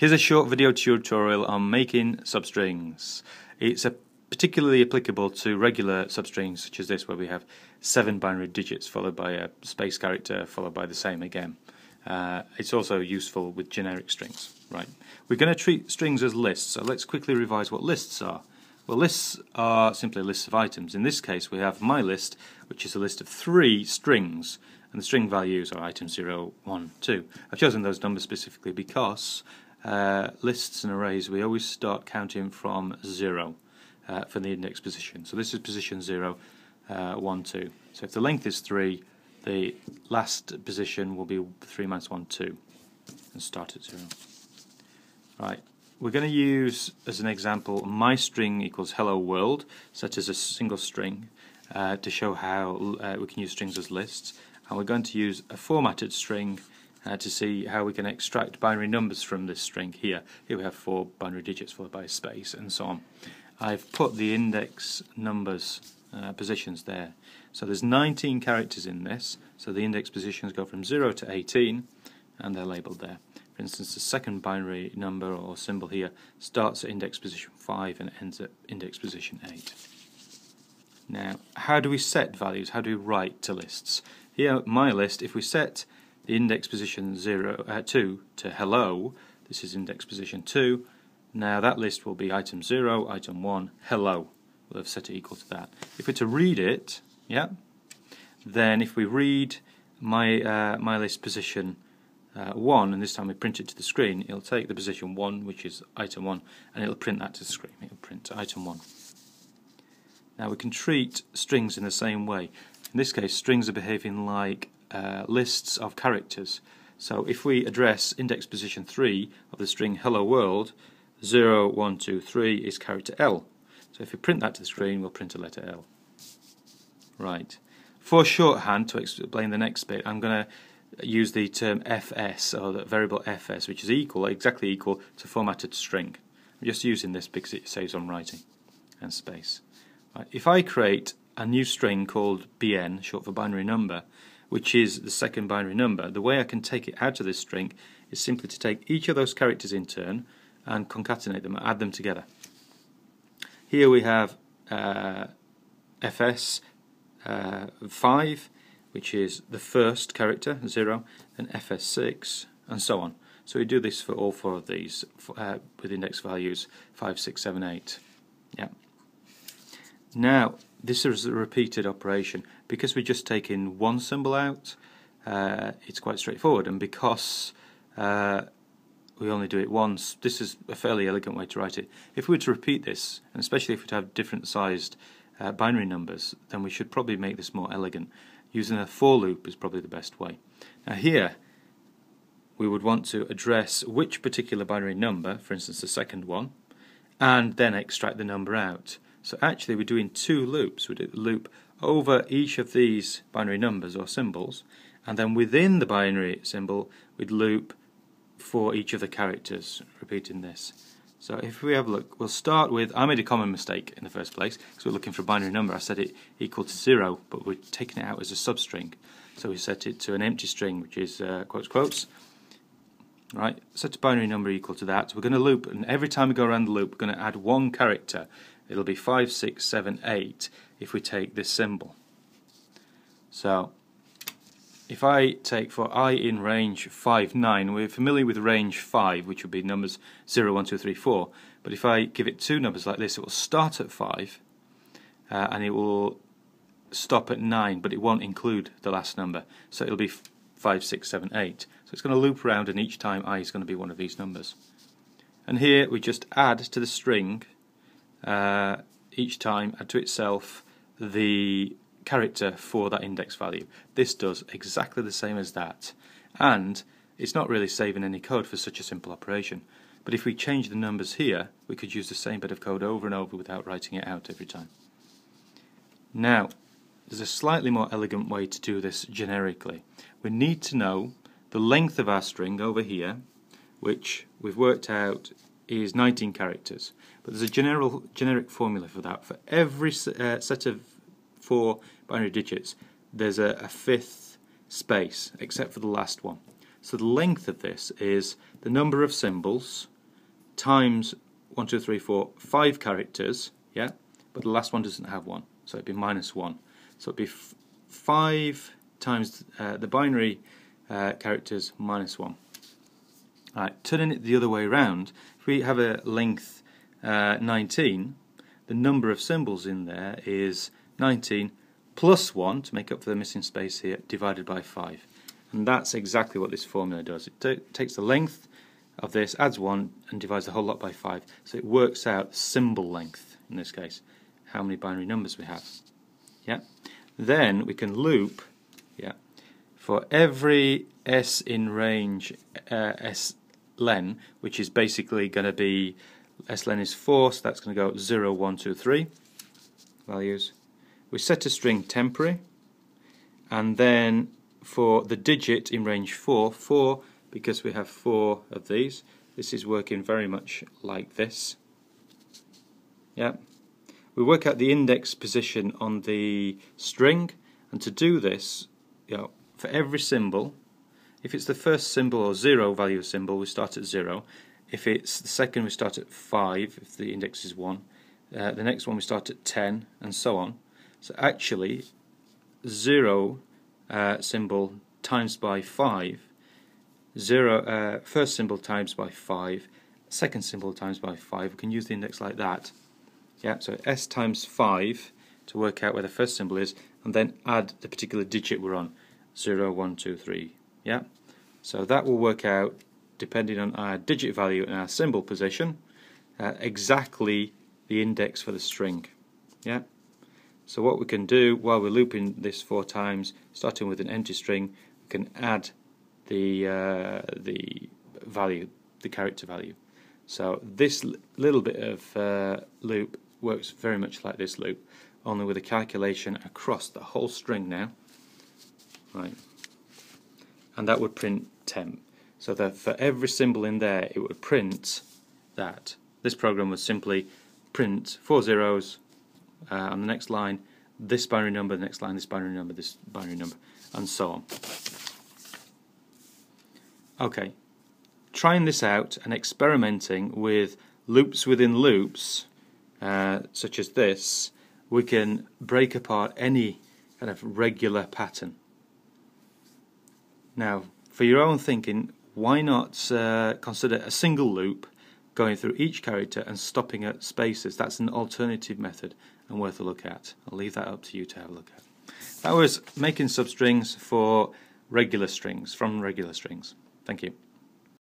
Here's a short video tutorial on making substrings. It's particularly applicable to regular substrings such as this, where we have 7 binary digits followed by a space character followed by the same again. It's also useful with generic strings. Right. We're going to treat strings as lists, so let's quickly revise what lists are. Well, lists are simply lists of items. In this case we have my list, which is a list of 3 strings, and the string values are items 0, 1, 2. I've chosen those numbers specifically because lists and arrays, we always start counting from 0 for the index position. So this is position 0, 1, 2. So if the length is 3, the last position will be 3 minus 1, 2, and start at 0. Right. We're going to use, as an example, my string equals hello world, set as a single string, to show how we can use strings as lists. And we're going to use a formatted string to see how we can extract binary numbers from this string here. Here we have 4 binary digits followed by a space and so on. I've put the index numbers positions there. So there's 19 characters in this, so the index positions go from 0 to 18 and they're labelled there. For instance, the second binary number or symbol here starts at index position 5 and ends at index position 8. Now, how do we set values? How do we write to lists? Here, my list, if we set the index position 2 to hello, this is index position 2, now that list will be item 0, item 1, hello. We'll have set it equal to that. If we're to read it, then if we read my list position 1, and this time we print it to the screen, it'll take the position 1, which is item 1, and it'll print that to the screen. It'll print item 1. Now we can treat strings in the same way. In this case, strings are behaving like lists of characters. So if we address index position 3 of the string hello world, 0, 1, 2, 3 is character L. So if we print that to the screen, we'll print a letter L. Right. For shorthand, to explain the next bit, I'm going to use the term fs, or the variable fs, which is exactly equal to formatted string. I'm just using this because it saves on writing and space. Right. If I create a new string called bn, short for binary number, which is the second binary number, the way I can take it out of this string is simply to take each of those characters in turn and concatenate them, add them together. Here we have fs 5, which is the first character, 0, and fs6, and so on. So we do this for all 4 of these with index values 5, 6, 7, 8. Yeah. Now, this is a repeated operation. Because we're just taking one symbol out, it's quite straightforward, and because we only do it once, this is a fairly elegant way to write it. If we were to repeat this, and especially if we have different sized binary numbers, then we should probably make this more elegant. Using a for loop is probably the best way. Now here, we would want to address which particular binary number, for instance the second one, and then extract the number out. So actually we're doing 2 loops. We do a loop over each of these binary numbers or symbols, and then within the binary symbol we'd loop for each of the characters, repeating this. So if we have a look, we'll start with, I made a common mistake in the first place because we're looking for a binary number. I set it equal to 0, but we're taking it out as a substring. So we set it to an empty string, which is quotes quotes. Right, set a binary number equal to that. We're going to loop, and every time we go around the loop we're going to add 1 character. It'll be 5, 6, 7, 8 if we take this symbol. So if I take for I in range 5, 9, we're familiar with range 5, which would be numbers 0, 1, 2, 3, 4. But if I give it 2 numbers like this, it will start at 5 and it will stop at 9, but it won't include the last number. So it'll be 5, 6, 7, 8. So it's going to loop around, and each time I is going to be one of these numbers. And here we just add to the string each time, add to itself the character for that index value. This does exactly the same as that, and it's not really saving any code for such a simple operation. But if we change the numbers here, we could use the same bit of code over and over without writing it out every time. Now, there's a slightly more elegant way to do this generically. We need to know the length of our string over here, which we've worked out is 19 characters. But there's a generic formula for that. For every set of 4 binary digits, there's a 5th space, except for the last one. So the length of this is the number of symbols times 1, 2, 3, 4, 5 characters, yeah, but the last one doesn't have one, so it'd be -1. So it'd be 5 times the binary characters -1. Alright, turning it the other way around, if we have a length 19, the number of symbols in there is 19 plus 1 to make up for the missing space here, divided by 5. And that's exactly what this formula does. It takes the length of this, adds 1, and divides the whole lot by 5. So it works out symbol length, in this case, how many binary numbers we have. Yeah. Then we can loop, yeah, for every s in range s len, which is basically going to be, s len is 4, so that's going to go 0, 1, 2, 3 values. We set a string temporary, and then for the digit in range 4, because we have 4 of these, this is working very much like this. Yeah. We work out the index position on the string, and to do this, you know, for every symbol, if it's the first symbol or 0 value symbol, we start at 0. If it's the second, we start at 5, if the index is 1. The next one we start at 10, and so on. So actually, 0 symbol times by 5, 0 first symbol times by 5, second symbol times by 5. We can use the index like that. Yeah, so s times 5 to work out where the first symbol is, and then add the particular digit we're on, 0, 1, 2, 3. Yeah, so that will work out, depending on our digit value and our symbol position, exactly the index for the string. Yeah. So what we can do while we're looping this 4 times, starting with an empty string, we can add the value, the character value. So this little bit of loop works very much like this loop, only with a calculation across the whole string now. Right. And that would print temp. So that for every symbol in there, it would print that. This program would simply print 4 zeros on the next line, this binary number, the next line, this binary number, this binary number, and so on. Okay, trying this out and experimenting with loops within loops, such as this, we can break apart any kind of regular pattern. Now, for your own thinking, why not consider a single loop going through each character and stopping at spaces? That's an alternative method and worth a look at. I'll leave that up to you to have a look at. That was making substrings for regular strings, from regular strings. Thank you.